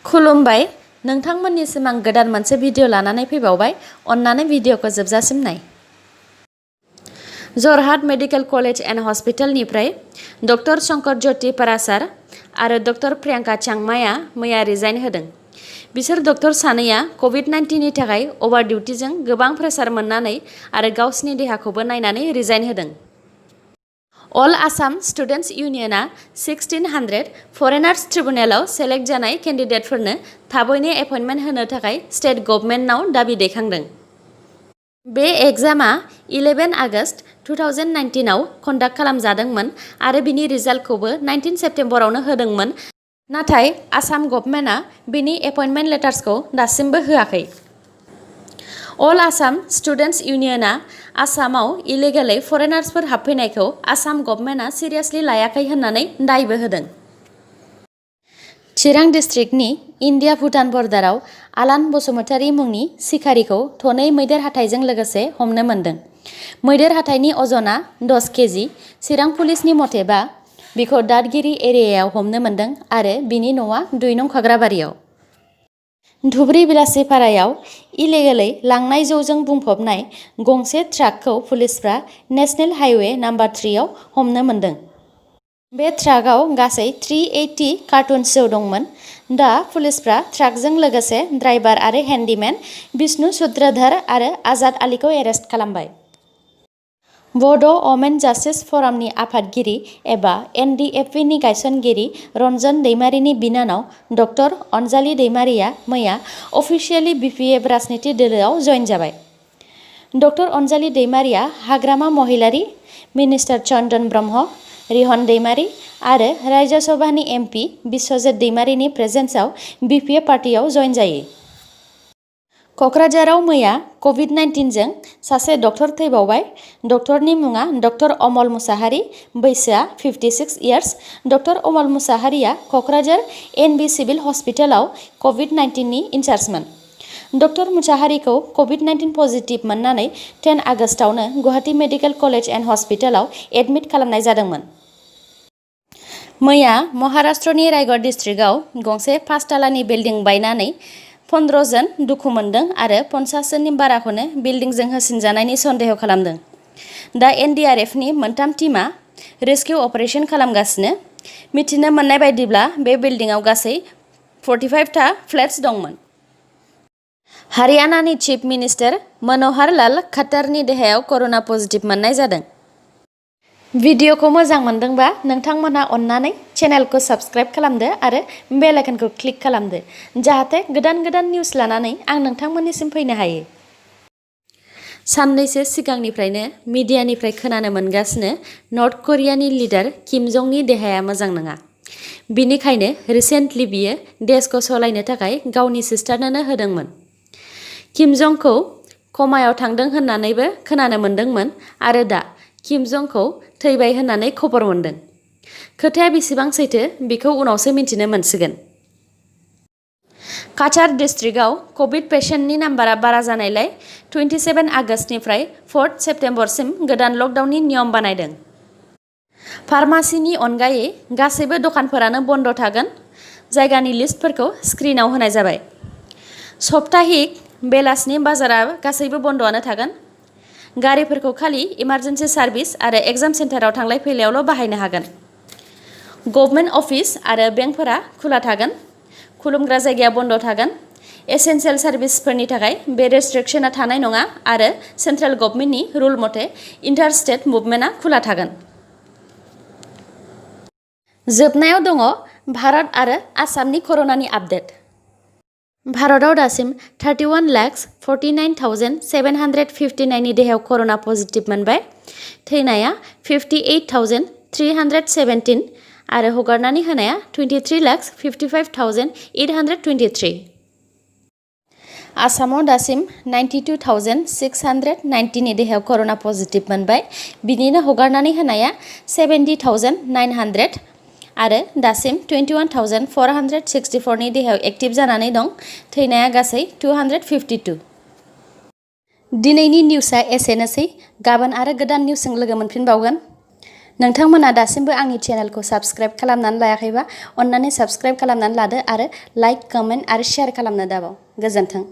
खुलुमबाय नोंथांमोननिसिम आं गोदान मोनसे भिडिअ लानानै फैबावबाय अन्नानै भिडिअखौ जोबजासिम नाय। जरहाट मेडिकेल कलेज एन्ड हस्पिटालनिफ्राय डक्टर शंकर ज्योति परासार आरो डक्टर प्रियंका चांमाया मैया रिजाइन होदों। बिसोर डक्टर सानैया कभिड-19 नि थाखाय अभार डिउटिजों गोबां प्रेसार मोननानै आरो गावसिनि देहाखौबो नायनानै रिजाइन होदों। अल आसाम स्टुडेन्टस इउनियना 1600 फरेनार्स ट्रिब्युनेलाव सेलेक्ट जानाय केन्डिडेटफोरनो थाबैनो एपइन्टमेन्ट होनो थाखाय स्टेट गभर्नमेन्टनाव दाबि दैखांदों। बे एग्जामआ 11 आगस्ट 2019 आव कन्डाक्ट खालामजादोंमोन आरो बिनि रिजाल्टखौबो 19 सेप्तेम्बरावनो होदोंमोन, नाथाय आसाम गभर्नमेन्टआ बिनि एपइन्टमेन्ट लेटार्सखौ दासिमबो होआखै। अल आसाम स्टुडेन्टस इउनियना आसामाव इलिगेलै फरेनार्सफोर हाबफैनायखौ आसाम गभर्नमेन्टआ सिरियासलि लायाखै होननानै दायबो होदों। चिरां डिस्ट्रिक्टनि इन्डिया भुटान बर्डाराव आलान बसुमतारी मुंनि सिखारिखौ थनै मैदेर हाथाइजों लोगोसे हमनो मोन्दों। मैदेर हाथाइनि अजना 10 केजि। चिरां पुलिसनि मथेबा बिखौ दादगिरि एरियायाव हमनो मोन्दों आरो बिनि न'आ 2 नं खाग्राबारियाव। धुब्रि बिलासिपारायाव इलिगेलै लांनाय जौजों बुंफबनाय गंसे ट्राकखौ पुलिसफ्रा नेशनेल हाइवे नम्बर 3 आव हमनो मोन्दों। बे ट्राकआव गासै 380 कार्टुन्स जौ दंमोन। दा पुलिसफ्रा ट्राकजों लोगोसे ड्राइभार आरो हेन्डीमेन बिष्णु सूत्रधर आरो आजाद आलीखौ एरेस्ट खालामबाय। बड' वमेन जास्टिस फरामनि आफादगिरि एबा NDFP नि गायसनगिरि रन्जन दैमारिनि बिनानाव डक्टर अनजालि दैमारिया मैया अफिसियेलि BPF राजनिति दोलोआव जइन जाबाय। डक्टर अनजालि दैमारिया हाग्रामा महिलारी, मिनिस्टार चन्दन ब्रह्म, रिहन दैमारि आरो राज्य सभानि MP बिश्वजित दैमारिनि प्रेजेन्सआव BPF पार्टियाव जइन जायो। कक्राझाराव मैया कभिड-19 जों सासे डक्टर थैबावबाय। डक्टरनि मुङा डक्टर अमल मुसाहारि, बैसोआ 56 इयार्स। डक्टर अमल मुसाहारिया कक्राझार NB सिभिल हस्पिटालाव कभिड-19 नि इनचार्जमोन। डक्टर मुसाहारिखौ कभिड-19 पजिटिभ मोननानै 10 आगस्टआवनो गुवाहाटी मेडिकेल कलेज एन्ड हस्पिटालाव एडमिट खालामनाय जादोंमोन। मैया महाराष्ट्रनि रायगड़ डिस्ट्रिक्टआव गंसे 5 तालानि बिल्डिं बायनानै 15 जन दुखु मोनदों आरो 50 जननि बाराखौनो बिल्डिंजों होसिनजानायनि सन्देह खालामदों। दा NDRF नि मोनथाम टीमआ रेस्किउ अपारेशन खालामगासिनो। मिथिनो मोननाय बायदिब्ला बे बिल्डिंआव गासै 45 टा फ्लेट्स दंमोन। हारियानानि चिफ मिनिस्टार मनोहर लाल खट्टारनि देहायाव कर'ना पजिटिभ मोननाय जादों। भिडिअखौ मोजां मोनदोंबा नोंथांमोनहा अन्नानै चेनेलखौ साबस्क्राइब खालामदो आरो बेल आइकनखौ क्लिक खालामदो, जाहाथे गोदान गोदान निउस लानानै आं नोंथांमोननिसिम फैनो हायो। साननैसो सिगांनिफ्रायनो मिडियानिफ्राय खोनानो मोनगासिनो नर्थ करियानि लिडार किम जंनि देहाया मोजां नङा। बिनिखायनो रिसेन्टलि बियो देशखौ सलायनो थाखाय गावनि सिस्टारनोनो होदोंमोन। किम जंखौ कमायाव थांदों होननानैबो खोनानो मोन्दोंमोन आरो दा किम जंखौ थैबाय होननानै खबर मोन्दों। खोथाया बेसेबां सैथो बेखौ उनावसो मिन्थिनो मोनसिगोन। काछार डिस्ट्रिक्टआव कभिड पेशेन्टनि नाम्बारा बारा जानायलाय 27 आगस्टनिफ्राय 4 सेप्तेम्बरसिम गोदान लकडाउननि नियम बानायदों। फार्मासिनि अनगायै गासैबो दखानफोरानो बन्द थागोन। जायगानि लिस्टफोरखौ स्क्रिनाव होनाय जाबाय। सप्ताहिक बेलासिनि बाजारा गासैबो बन्दआनो थागोन। गारिफोरखौ खालि इमार्जेन्सि सार्भिस आरो एग्जाम सेन्टाराव थांलाय फैलायावल' बाहायनो हागोन। गभर्नमेन्ट अफिस आरो बेंकफोरा खुला थागोन। खुलुमग्रा जायगाया बन्द थागोन। एसेन्सियेल सार्भिसफोरनि थाखाय बे रेस्ट्रिक्शना थानाय नङा आरो सेन्ट्रेल गभर्नमेन्टनि रुल मथे इन्टार-स्टेट मुभमेन्टआ खुला थागोन। जोबनायाव दङ भारत आरो आसामनि कर'नानि आपडेट। भारतआव दासिम 31,49,759 नि देहायाव कर'ना पजिटिभ मोनबाय। थैनाया 58,317 आरो हगारनानै होनाया 23,55,823। आसामाव दासिम 92,690 नि देहायाव कर'ना पजिटिभ मोनबाय। बिनिनो हगारनानै होनाया 70,900 आरो दासिम 21,464 नि देहायाव एक्टिभ जानानै दं। थैनाया गासै 252। दिनैनि निउसआ एसेनोसै। गाबोन आरो गोदान निउसजों लोगो मोनफिनबावगोन। नोंथांमोना दासिमबो आंनि चेनेलखौ साबस्क्राइब खालामनानै लायाखैबा अन्नानै साबस्क्राइब खालामनानै लादो आरो लाइक, कमेन्ट आरो शेयार खालामनो दाबाव। गोजोन्थों।